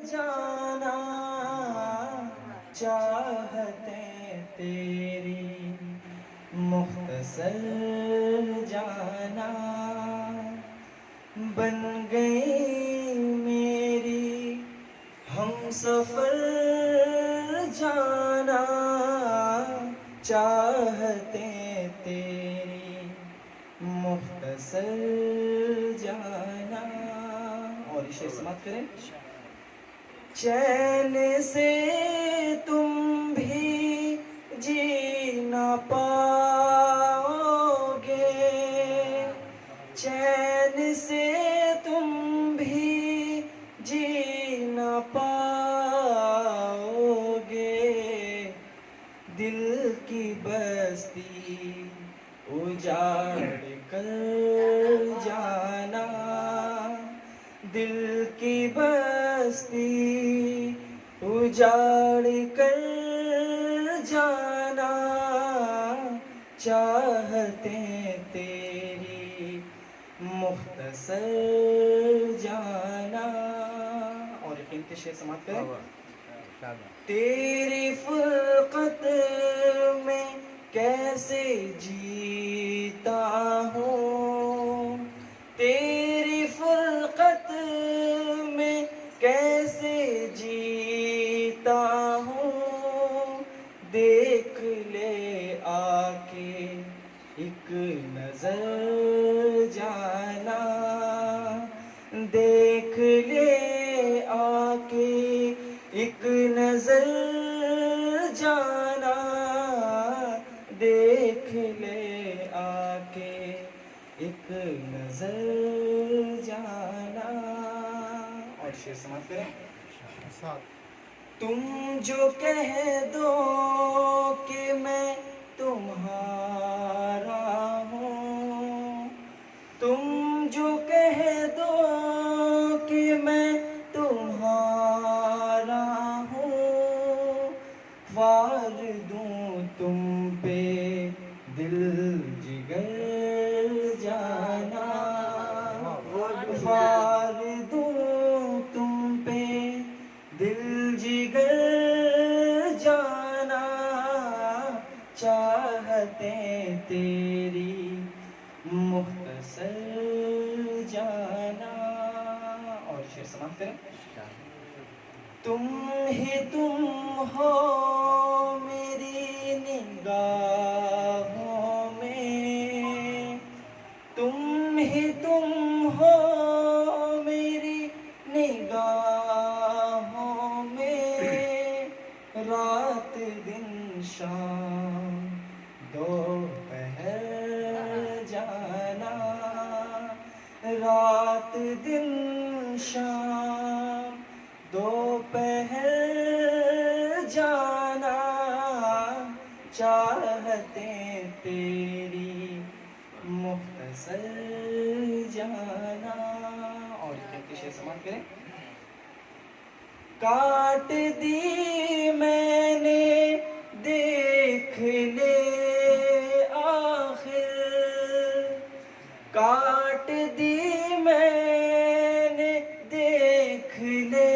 जाना चाहते तेरी मुख्तसर जाना बन गई मेरी हम सफर जाना चाहते तेरी मुख्तसर जाना। और ये शेर समाप्त करें। चैन से तुम भी जी ना पाओगे, चैन से तुम भी जी ना पाओगे, दिल की बस्ती उजाड़ कर जाना, दिल की बस्ती उजाड़ कर जाना चाहते तेरी मुख्तसर जाना। और यकीन के शेर समाप्त करें। तेरी फुरकत में कैसे जीता हूँ, तेरी फुरकत में कैसे जीता हूँ, देख ले आके एक नजर जाना, देख ले आके एक नजर जाना, देख ले आके एक नजर जाना। और शेर समाप्त करें। तुम जो कह दो कि मैं तुम्हारा हूँ, तुम जो कह दो कि मैं तुम्हारा हूँ, वार दूँ तुम पे दिल जिगर जाना, वार दूँ तुम पे दिल जिगर जाना चाहते तेरी मुख्तसर जाना। और शेर समाप्त करें। तुम ही तुम हो मेरी निगाहों में, तुम ही तुम हो मेरी निगाहों में, रात दिन शाम दोपहर जाना, रात दिन शाम दोपहर जाना चाहते तेरी मुख्तसर जाना। और शेर समाप्त करें। काट दी मैंने देख ले आखिर, काट दी मैंने देख ले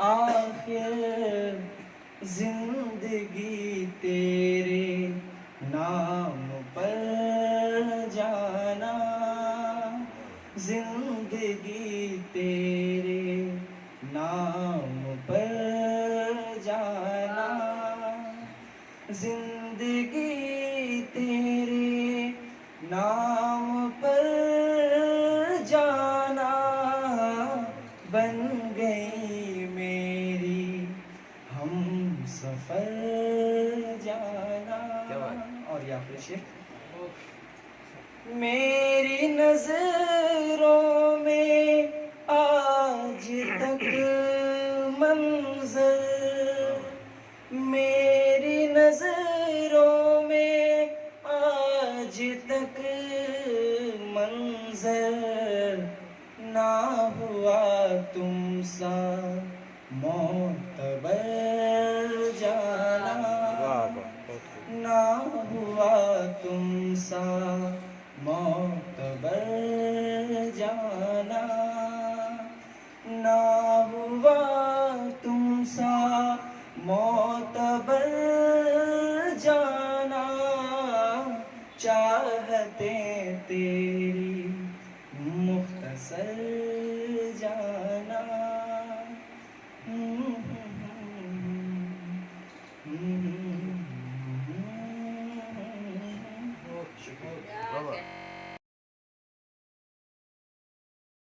आखिर, जिंदगी तेरे नाम पर जाना, जिंदगी तेरे नाम पर जाना, जिंदगी तेरे नाम पर जाना बन गई मेरी हम सफर जाना। और या फिर शेर। मेरी नजरों में आज तक मंजर, मेरी नजरों में आज तक मंजर ना हुआ तुम सा मोतबर जाना, ना हुआ तुम सा मोतबर जाना, ना हुआ तुमसा मोतबर जाना, चाहते तेरी मुख्तसर